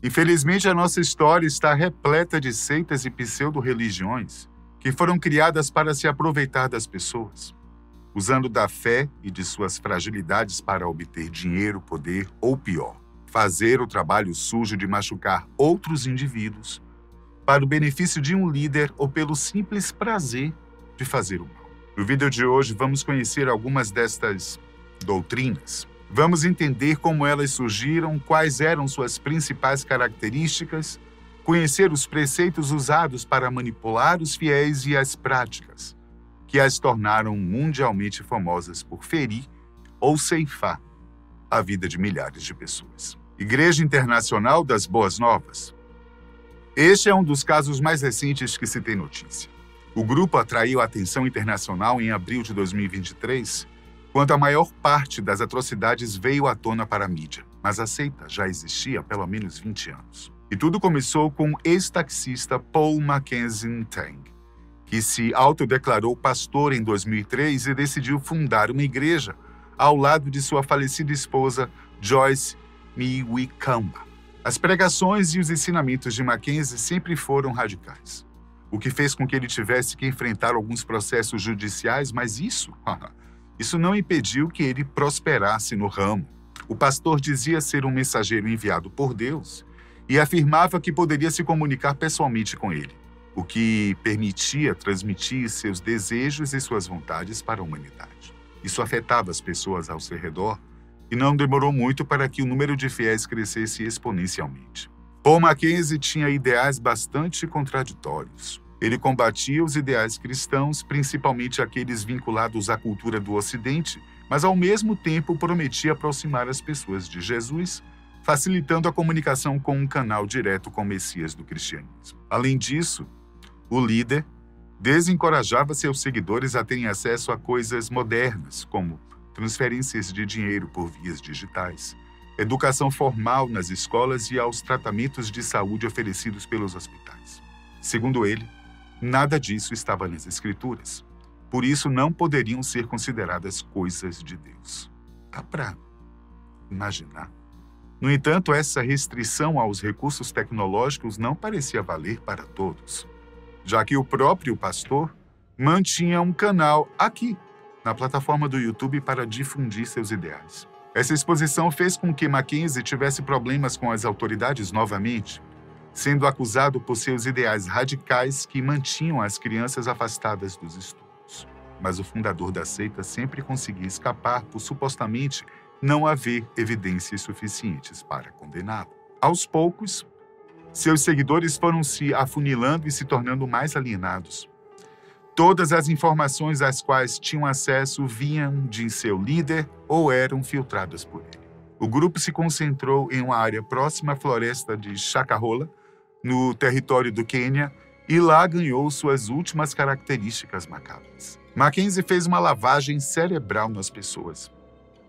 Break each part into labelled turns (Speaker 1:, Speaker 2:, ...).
Speaker 1: Infelizmente, a nossa história está repleta de seitas e pseudo-religiões que foram criadas para se aproveitar das pessoas, usando da fé e de suas fragilidades para obter dinheiro, poder ou, pior, fazer o trabalho sujo de machucar outros indivíduos para o benefício de um líder ou pelo simples prazer de fazer o mal. No vídeo de hoje, vamos conhecer algumas destas doutrinas. Vamos entender como elas surgiram, quais eram suas principais características, conhecer os preceitos usados para manipular os fiéis e as práticas que as tornaram mundialmente famosas por ferir ou ceifar a vida de milhares de pessoas. Igreja Internacional das Boas Novas. Este é um dos casos mais recentes que se tem notícia. O grupo atraiu a atenção internacional em abril de 2023, quando a maior parte das atrocidades veio à tona para a mídia, mas a seita já existia há pelo menos 20 anos. E tudo começou com o ex-taxista Paul Mackenzie Tang, que se autodeclarou pastor em 2003 e decidiu fundar uma igreja ao lado de sua falecida esposa Joyce Mewikamba. As pregações e os ensinamentos de Mackenzie sempre foram radicais, o que fez com que ele tivesse que enfrentar alguns processos judiciais, mas isso não impediu que ele prosperasse no ramo. O pastor dizia ser um mensageiro enviado por Deus e afirmava que poderia se comunicar pessoalmente com ele, o que permitia transmitir seus desejos e suas vontades para a humanidade. Isso afetava as pessoas ao seu redor e não demorou muito para que o número de fiéis crescesse exponencialmente. Paul Mackenzie tinha ideais bastante contraditórios. Ele combatia os ideais cristãos, principalmente aqueles vinculados à cultura do Ocidente, mas ao mesmo tempo prometia aproximar as pessoas de Jesus, facilitando a comunicação com um canal direto com o Messias do cristianismo. Além disso, o líder desencorajava seus seguidores a terem acesso a coisas modernas, como transferências de dinheiro por vias digitais, educação formal nas escolas e aos tratamentos de saúde oferecidos pelos hospitais. Segundo ele, nada disso estava nas Escrituras. Por isso, não poderiam ser consideradas coisas de Deus. Dá para imaginar? No entanto, essa restrição aos recursos tecnológicos não parecia valer para todos, já que o próprio pastor mantinha um canal aqui, na plataforma do YouTube, para difundir seus ideais. Essa exposição fez com que Mackenzie tivesse problemas com as autoridades novamente, sendo acusado por seus ideais radicais que mantinham as crianças afastadas dos estudos. Mas o fundador da seita sempre conseguia escapar por supostamente não haver evidências suficientes para condená-lo. Aos poucos, seus seguidores foram se afunilando e se tornando mais alienados. Todas as informações às quais tinham acesso vinham de seu líder ou eram filtradas por ele. O grupo se concentrou em uma área próxima à floresta de Shakahola, no território do Quênia, e lá ganhou suas últimas características macabras. Mackenzie fez uma lavagem cerebral nas pessoas,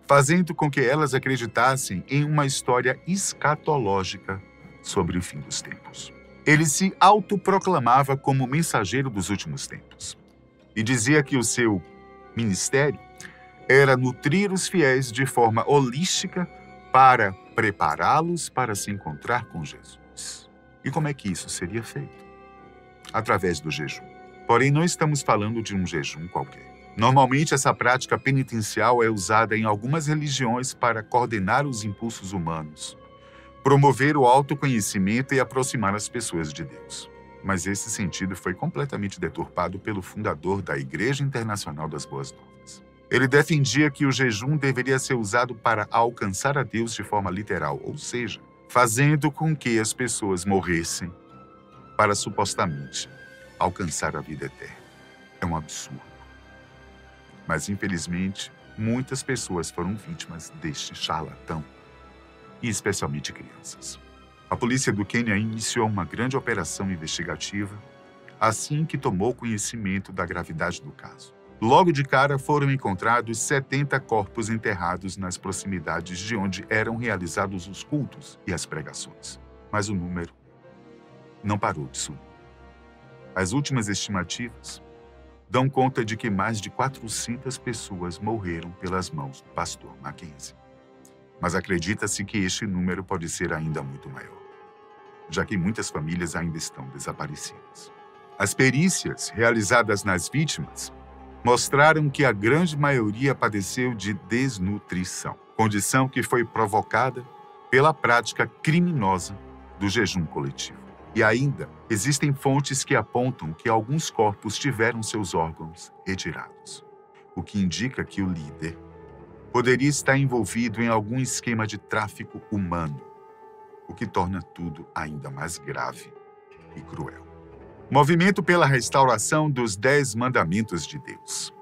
Speaker 1: fazendo com que elas acreditassem em uma história escatológica sobre o fim dos tempos. Ele se autoproclamava como mensageiro dos últimos tempos e dizia que o seu ministério era nutrir os fiéis de forma holística para prepará-los para se encontrar com Jesus. E como é que isso seria feito? Através do jejum. Porém, não estamos falando de um jejum qualquer. Normalmente, essa prática penitencial é usada em algumas religiões para coordenar os impulsos humanos, promover o autoconhecimento e aproximar as pessoas de Deus. Mas esse sentido foi completamente deturpado pelo fundador da Igreja Internacional das Boas Novas. Ele defendia que o jejum deveria ser usado para alcançar a Deus de forma literal, ou seja, fazendo com que as pessoas morressem para supostamente alcançar a vida eterna. É um absurdo. Mas, infelizmente, muitas pessoas foram vítimas deste charlatão, e especialmente crianças. A polícia do Quênia iniciou uma grande operação investigativa assim que tomou conhecimento da gravidade do caso. Logo de cara foram encontrados 70 corpos enterrados nas proximidades de onde eram realizados os cultos e as pregações. Mas o número não parou de subir. As últimas estimativas dão conta de que mais de 400 pessoas morreram pelas mãos do pastor Mackenzie. Mas acredita-se que este número pode ser ainda muito maior. já que muitas famílias ainda estão desaparecidas. As perícias realizadas nas vítimas mostraram que a grande maioria padeceu de desnutrição, condição que foi provocada pela prática criminosa do jejum coletivo. E ainda existem fontes que apontam que alguns corpos tiveram seus órgãos retirados, o que indica que o líder poderia estar envolvido em algum esquema de tráfico humano, o que torna tudo ainda mais grave e cruel. Movimento pela restauração dos 10 mandamentos de Deus.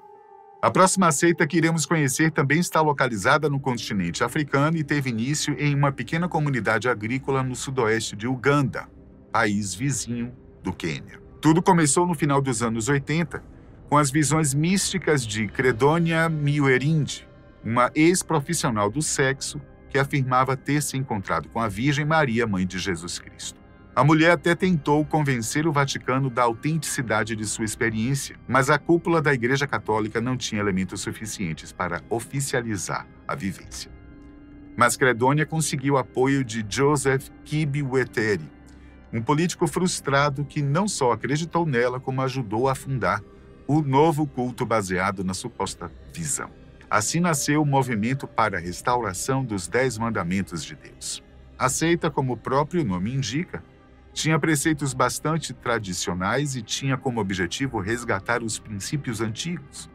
Speaker 1: A próxima seita que iremos conhecer também está localizada no continente africano e teve início em uma pequena comunidade agrícola no sudoeste de Uganda, país vizinho do Quênia. Tudo começou no final dos anos 80, com as visões místicas de Credonia Mwerinde, uma ex-profissional do sexo que afirmava ter se encontrado com a Virgem Maria, mãe de Jesus Cristo. A mulher até tentou convencer o Vaticano da autenticidade de sua experiência, mas a cúpula da Igreja Católica não tinha elementos suficientes para oficializar a vivência. Mas Credonia conseguiu o apoio de Joseph Kibwetere, um político frustrado que não só acreditou nela, como ajudou a fundar o novo culto baseado na suposta visão. Assim nasceu o movimento para a restauração dos 10 mandamentos de Deus. A seita, como o próprio nome indica, tinha preceitos bastante tradicionais e tinha como objetivo resgatar os princípios antigos,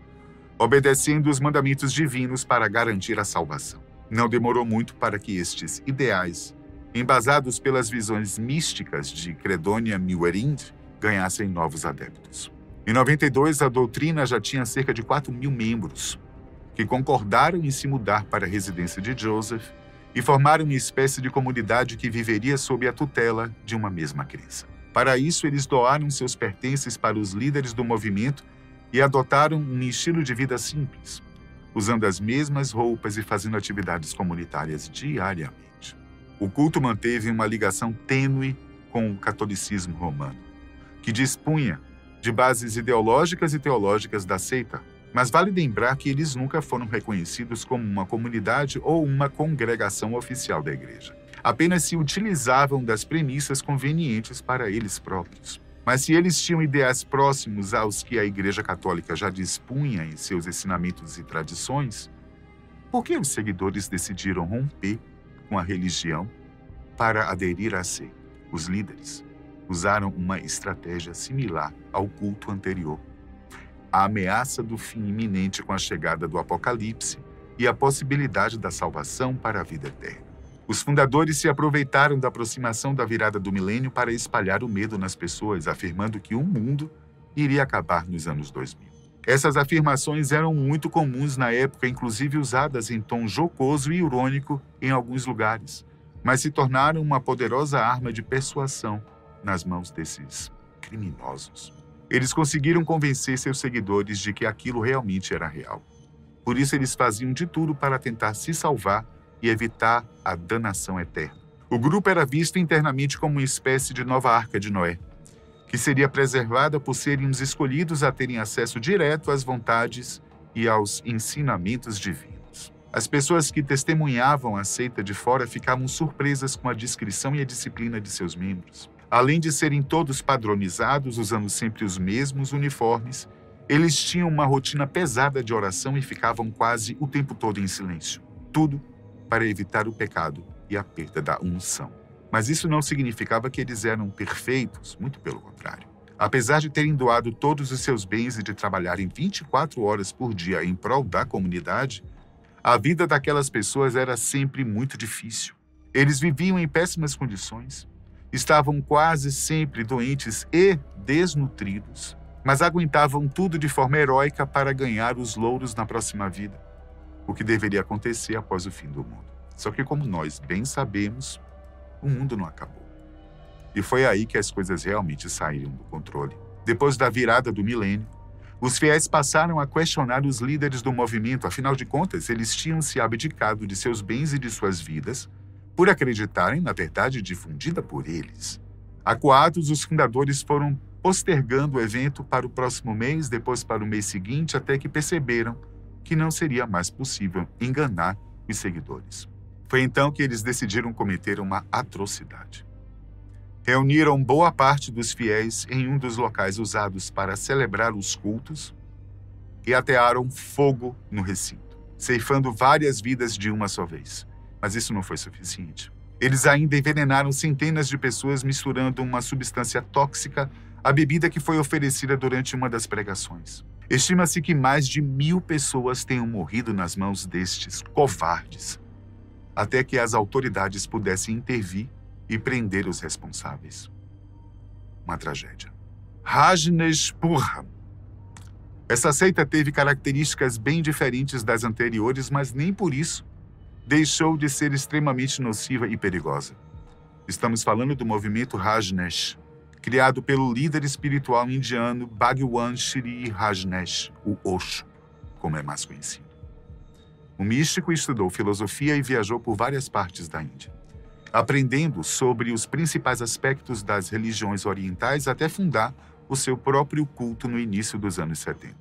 Speaker 1: obedecendo os mandamentos divinos para garantir a salvação. Não demorou muito para que estes ideais, embasados pelas visões místicas de Credonia Mwerinde, ganhassem novos adeptos. Em 92, a doutrina já tinha cerca de 4.000 membros, que concordaram em se mudar para a residência de Joseph e formaram uma espécie de comunidade que viveria sob a tutela de uma mesma crença. Para isso, eles doaram seus pertences para os líderes do movimento e adotaram um estilo de vida simples, usando as mesmas roupas e fazendo atividades comunitárias diariamente. O culto manteve uma ligação tênue com o catolicismo romano, que dispunha de bases ideológicas e teológicas da seita, mas vale lembrar que eles nunca foram reconhecidos como uma comunidade ou uma congregação oficial da Igreja. Apenas se utilizavam das premissas convenientes para eles próprios. Mas se eles tinham ideais próximos aos que a Igreja Católica já dispunha em seus ensinamentos e tradições, por que os seguidores decidiram romper com a religião para aderir à seita? Os líderes usaram uma estratégia similar ao culto anterior. A ameaça do fim iminente com a chegada do Apocalipse e a possibilidade da salvação para a vida eterna. Os fundadores se aproveitaram da aproximação da virada do milênio para espalhar o medo nas pessoas, afirmando que o mundo iria acabar nos anos 2000. Essas afirmações eram muito comuns na época, inclusive usadas em tom jocoso e irônico em alguns lugares, mas se tornaram uma poderosa arma de persuasão nas mãos desses criminosos. Eles conseguiram convencer seus seguidores de que aquilo realmente era real. Por isso, eles faziam de tudo para tentar se salvar e evitar a danação eterna. O grupo era visto internamente como uma espécie de nova Arca de Noé, que seria preservada por serem os escolhidos a terem acesso direto às vontades e aos ensinamentos divinos. As pessoas que testemunhavam a seita de fora ficavam surpresas com a discrição e a disciplina de seus membros. Além de serem todos padronizados, usando sempre os mesmos uniformes, eles tinham uma rotina pesada de oração e ficavam quase o tempo todo em silêncio. Tudo para evitar o pecado e a perda da unção. Mas isso não significava que eles eram perfeitos, muito pelo contrário. Apesar de terem doado todos os seus bens e de trabalharem 24 horas por dia em prol da comunidade, a vida daquelas pessoas era sempre muito difícil. Eles viviam em péssimas condições, estavam quase sempre doentes e desnutridos, mas aguentavam tudo de forma heróica para ganhar os louros na próxima vida, o que deveria acontecer após o fim do mundo. Só que, como nós bem sabemos, o mundo não acabou. E foi aí que as coisas realmente saíram do controle. Depois da virada do milênio, os fiéis passaram a questionar os líderes do movimento, afinal de contas, eles tinham se abdicado de seus bens e de suas vidas por acreditarem na verdade difundida por eles. Acuados, os fundadores foram postergando o evento para o próximo mês, depois para o mês seguinte, até que perceberam que não seria mais possível enganar os seguidores. Foi então que eles decidiram cometer uma atrocidade. Reuniram boa parte dos fiéis em um dos locais usados para celebrar os cultos e atearam fogo no recinto, ceifando várias vidas de uma só vez. Mas isso não foi suficiente. Eles ainda envenenaram centenas de pessoas misturando uma substância tóxica à bebida que foi oferecida durante uma das pregações. Estima-se que mais de 1.000 pessoas tenham morrido nas mãos destes covardes, até que as autoridades pudessem intervir e prender os responsáveis. Uma tragédia. Rajneeshpuram. Essa seita teve características bem diferentes das anteriores, mas nem por isso deixou de ser extremamente nociva e perigosa. Estamos falando do movimento Rajneesh, criado pelo líder espiritual indiano Bhagwan Shree Rajneesh, o Osho, como é mais conhecido. O místico estudou filosofia e viajou por várias partes da Índia, aprendendo sobre os principais aspectos das religiões orientais até fundar o seu próprio culto no início dos anos 70.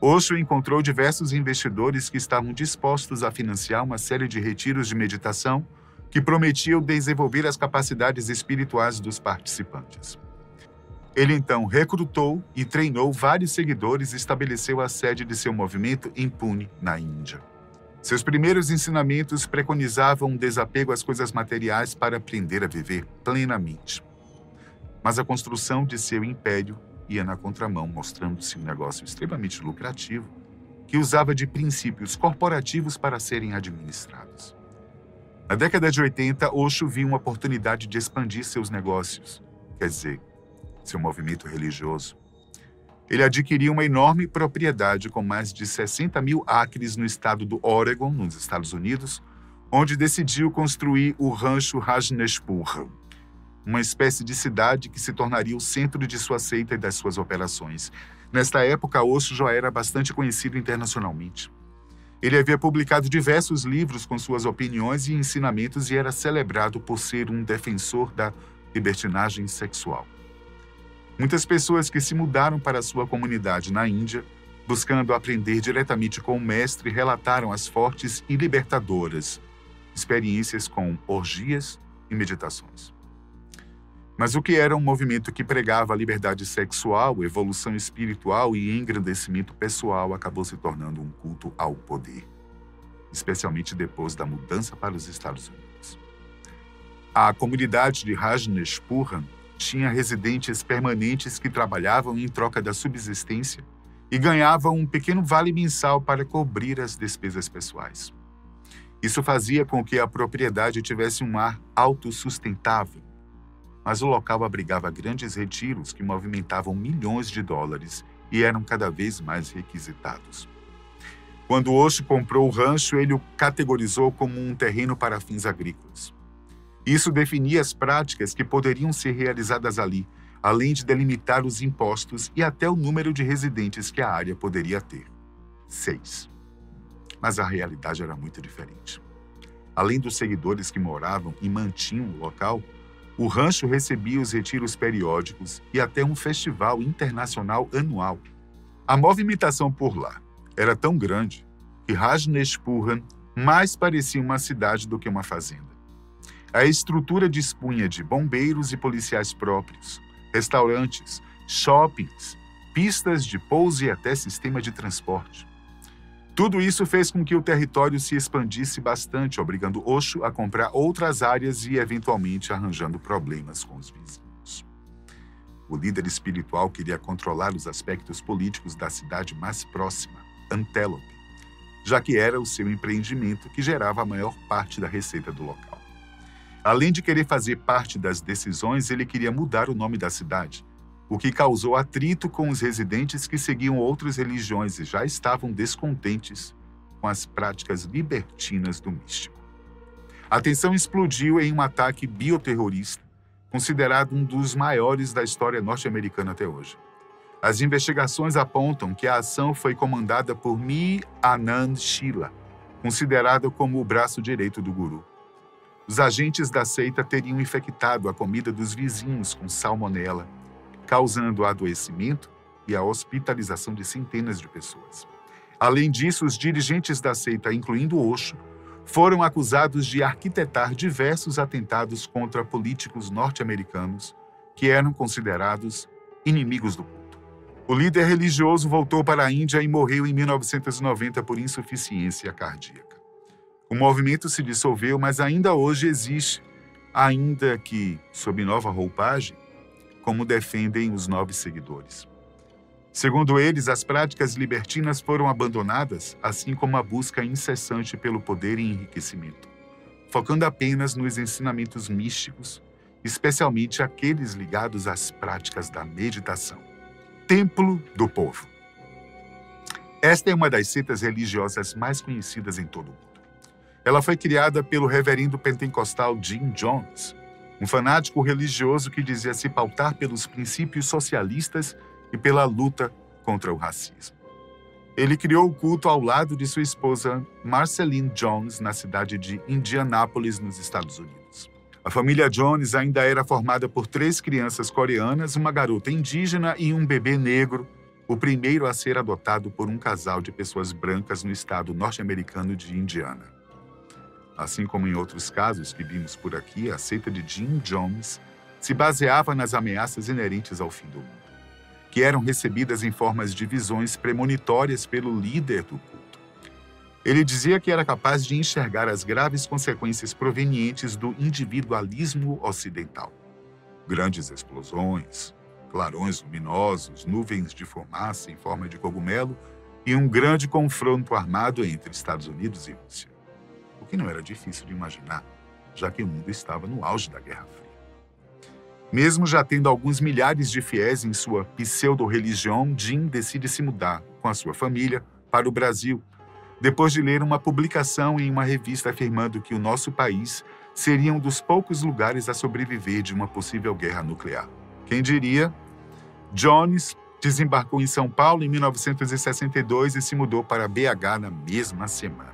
Speaker 1: Osho encontrou diversos investidores que estavam dispostos a financiar uma série de retiros de meditação que prometiam desenvolver as capacidades espirituais dos participantes. Ele então recrutou e treinou vários seguidores e estabeleceu a sede de seu movimento em Pune, na Índia. Seus primeiros ensinamentos preconizavam um desapego às coisas materiais para aprender a viver plenamente. Mas a construção de seu império ia na contramão, mostrando-se um negócio extremamente lucrativo, que usava de princípios corporativos para serem administrados. Na década de 80, Osho viu uma oportunidade de expandir seus negócios, quer dizer, seu movimento religioso. Ele adquiriu uma enorme propriedade com mais de 60.000 acres no estado do Oregon, nos Estados Unidos, onde decidiu construir o rancho Rajneeshpuram, uma espécie de cidade que se tornaria o centro de sua seita e das suas operações. Nesta época, Osho já era bastante conhecido internacionalmente. Ele havia publicado diversos livros com suas opiniões e ensinamentos e era celebrado por ser um defensor da libertinagem sexual. Muitas pessoas que se mudaram para sua comunidade na Índia, buscando aprender diretamente com o mestre, relataram as fortes e libertadoras experiências com orgias e meditações. Mas o que era um movimento que pregava a liberdade sexual, evolução espiritual e engrandecimento pessoal acabou se tornando um culto ao poder, especialmente depois da mudança para os Estados Unidos. A comunidade de Rajneeshpuram tinha residentes permanentes que trabalhavam em troca da subsistência e ganhavam um pequeno vale mensal para cobrir as despesas pessoais. Isso fazia com que a propriedade tivesse um ar autossustentável, mas o local abrigava grandes retiros que movimentavam milhões de dólares e eram cada vez mais requisitados. Quando Osho comprou o rancho, ele o categorizou como um terreno para fins agrícolas. Isso definia as práticas que poderiam ser realizadas ali, além de delimitar os impostos e até o número de residentes que a área poderia ter. 6. Mas a realidade era muito diferente. Além dos seguidores que moravam e mantinham o local, o rancho recebia os retiros periódicos e até um festival internacional anual. A movimentação por lá era tão grande que Rajneeshpuram mais parecia uma cidade do que uma fazenda. A estrutura dispunha de bombeiros e policiais próprios, restaurantes, shoppings, pistas de pouso e até sistema de transporte. Tudo isso fez com que o território se expandisse bastante, obrigando Osho a comprar outras áreas e, eventualmente, arranjando problemas com os vizinhos. O líder espiritual queria controlar os aspectos políticos da cidade mais próxima, Antelope, já que era o seu empreendimento que gerava a maior parte da receita do local. Além de querer fazer parte das decisões, ele queria mudar o nome da cidade, o que causou atrito com os residentes que seguiam outras religiões e já estavam descontentes com as práticas libertinas do místico. A tensão explodiu em um ataque bioterrorista, considerado um dos maiores da história norte-americana até hoje. As investigações apontam que a ação foi comandada por Mi Anand Sheela, considerado como o braço direito do guru. Os agentes da seita teriam infectado a comida dos vizinhos com salmonela, causando adoecimento e a hospitalização de centenas de pessoas. Além disso, os dirigentes da seita, incluindo Osho, foram acusados de arquitetar diversos atentados contra políticos norte-americanos que eram considerados inimigos do culto. O líder religioso voltou para a Índia e morreu em 1990 por insuficiência cardíaca. O movimento se dissolveu, mas ainda hoje existe, ainda que sob nova roupagem, como defendem os novos seguidores. Segundo eles, as práticas libertinas foram abandonadas, assim como a busca incessante pelo poder e enriquecimento, focando apenas nos ensinamentos místicos, especialmente aqueles ligados às práticas da meditação. Templo do Povo. Esta é uma das seitas religiosas mais conhecidas em todo o mundo. Ela foi criada pelo reverendo pentecostal Jim Jones, um fanático religioso que dizia se pautar pelos princípios socialistas e pela luta contra o racismo. Ele criou o culto ao lado de sua esposa Marceline Jones na cidade de Indianápolis, nos Estados Unidos. A família Jones ainda era formada por 3 crianças coreanas, uma garota indígena e um bebê negro, o primeiro a ser adotado por um casal de pessoas brancas no estado norte-americano de Indiana. Assim como em outros casos que vimos por aqui, a seita de Jim Jones se baseava nas ameaças inerentes ao fim do mundo, que eram recebidas em formas de visões premonitórias pelo líder do culto. Ele dizia que era capaz de enxergar as graves consequências provenientes do individualismo ocidental. Grandes explosões, clarões luminosos, nuvens de fumaça em forma de cogumelo e um grande confronto armado entre Estados Unidos e Rússia. O que não era difícil de imaginar, já que o mundo estava no auge da Guerra Fria. Mesmo já tendo alguns milhares de fiéis em sua pseudo-religião, Jim decide se mudar com a sua família para o Brasil, depois de ler uma publicação em uma revista afirmando que o nosso país seria um dos poucos lugares a sobreviver de uma possível guerra nuclear. Quem diria? Jones desembarcou em São Paulo em 1962 e se mudou para BH na mesma semana.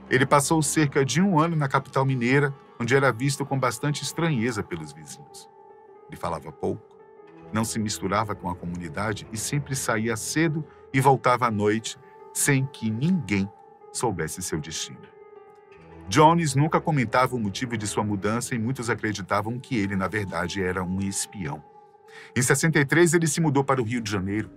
Speaker 1: Ele passou cerca de 1 ano na capital mineira, onde era visto com bastante estranheza pelos vizinhos. Ele falava pouco, não se misturava com a comunidade e sempre saía cedo e voltava à noite, sem que ninguém soubesse seu destino. Jones nunca comentava o motivo de sua mudança e muitos acreditavam que ele, na verdade, era um espião. Em 63, ele se mudou para o Rio de Janeiro,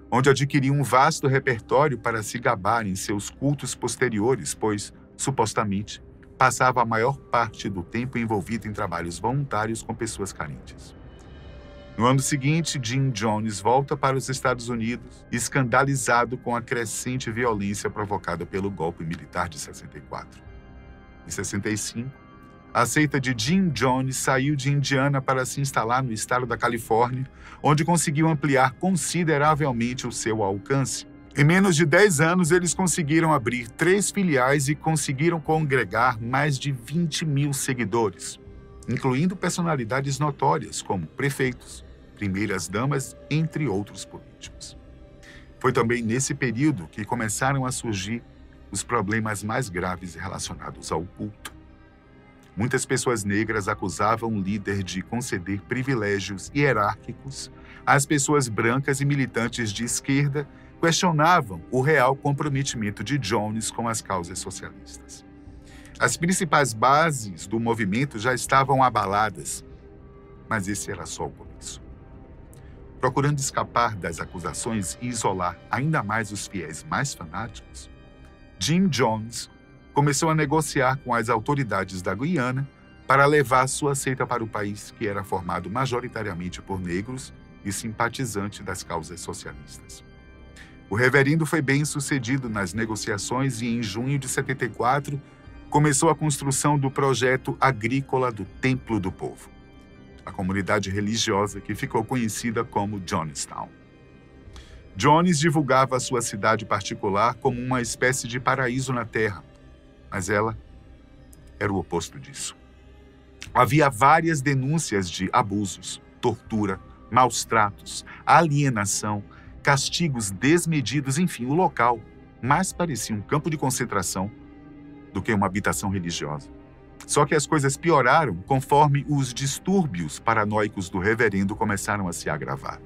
Speaker 1: onde adquiriu um vasto repertório para se gabar em seus cultos posteriores, pois, supostamente, passava a maior parte do tempo envolvido em trabalhos voluntários com pessoas carentes. No ano seguinte, Jim Jones volta para os Estados Unidos, escandalizado com a crescente violência provocada pelo golpe militar de 64. Em 65, a seita de Jim Jones saiu de Indiana para se instalar no estado da Califórnia, onde conseguiu ampliar consideravelmente o seu alcance. Em menos de 10 anos, eles conseguiram abrir 3 filiais e conseguiram congregar mais de 20 mil seguidores, incluindo personalidades notórias como prefeitos, primeiras-damas, entre outros políticos. Foi também nesse período que começaram a surgir os problemas mais graves relacionados ao culto. Muitas pessoas negras acusavam o líder de conceder privilégios hierárquicos às pessoas brancas e militantes de esquerda questionavam o real comprometimento de Jones com as causas socialistas. As principais bases do movimento já estavam abaladas, mas esse era só o começo. Procurando escapar das acusações e isolar ainda mais os fiéis mais fanáticos, Jim Jones começou a negociar com as autoridades da Guiana para levar sua seita para o país, que era formado majoritariamente por negros e simpatizante das causas socialistas. O reverendo foi bem sucedido nas negociações e, em junho de 74, começou a construção do projeto agrícola do Templo do Povo, a comunidade religiosa que ficou conhecida como Jonestown. Jones divulgava a sua cidade particular como uma espécie de paraíso na terra, mas ela era o oposto disso. Havia várias denúncias de abusos, tortura, maus tratos, alienação, castigos desmedidos, enfim, o local mais parecia um campo de concentração do que uma habitação religiosa. Só que as coisas pioraram conforme os distúrbios paranoicos do reverendo começaram a se agravar.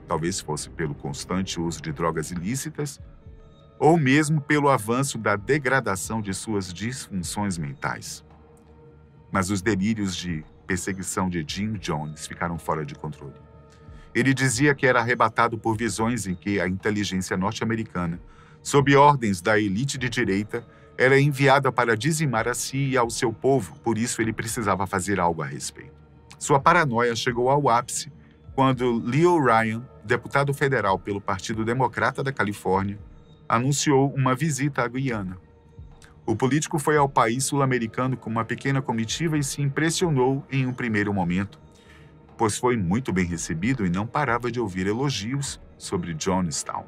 Speaker 1: Talvez fosse pelo constante uso de drogas ilícitas ou mesmo pelo avanço da degradação de suas disfunções mentais. Mas os delírios de perseguição de Jim Jones ficaram fora de controle. Ele dizia que era arrebatado por visões em que a inteligência norte-americana, sob ordens da elite de direita, era enviada para dizimar a si e ao seu povo, por isso ele precisava fazer algo a respeito. Sua paranoia chegou ao ápice quando Leo Ryan, deputado federal pelo Partido Democrata da Califórnia, anunciou uma visita à Guiana. O político foi ao país sul-americano com uma pequena comitiva e se impressionou em um primeiro momento, pois foi muito bem recebido e não parava de ouvir elogios sobre Jonestown.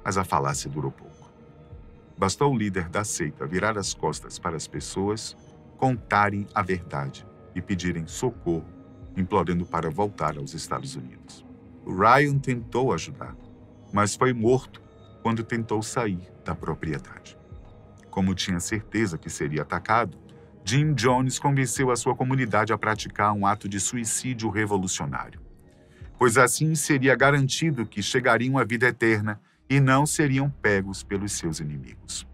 Speaker 1: Mas a falácia durou pouco. Bastou o líder da seita virar as costas para as pessoas, contarem a verdade e pedirem socorro, implorando para voltar aos Estados Unidos. Ryan tentou ajudar, mas foi morto quando tentou sair da propriedade. Como tinha certeza que seria atacado, Jim Jones convenceu a sua comunidade a praticar um ato de suicídio revolucionário, pois assim seria garantido que chegariam à vida eterna e não seriam pegos pelos seus inimigos.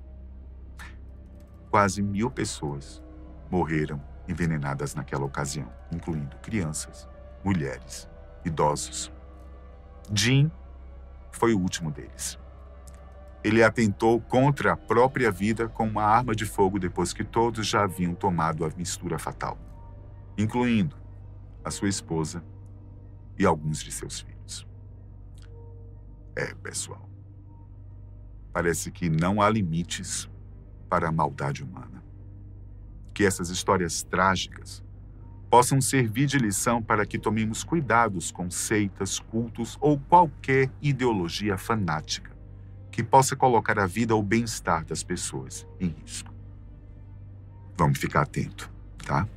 Speaker 1: Quase 1.000 pessoas morreram envenenadas naquela ocasião, incluindo crianças, mulheres, idosos. Jim foi o último deles. Ele atentou contra a própria vida com uma arma de fogo depois que todos já haviam tomado a mistura fatal, incluindo a sua esposa e alguns de seus filhos. Pessoal, parece que não há limites para a maldade humana. Que essas histórias trágicas possam servir de lição para que tomemos cuidados com seitas, cultos ou qualquer ideologia fanática que possa colocar a vida ou o bem-estar das pessoas em risco. Vamos ficar atento, tá?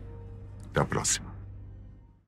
Speaker 1: Até a próxima.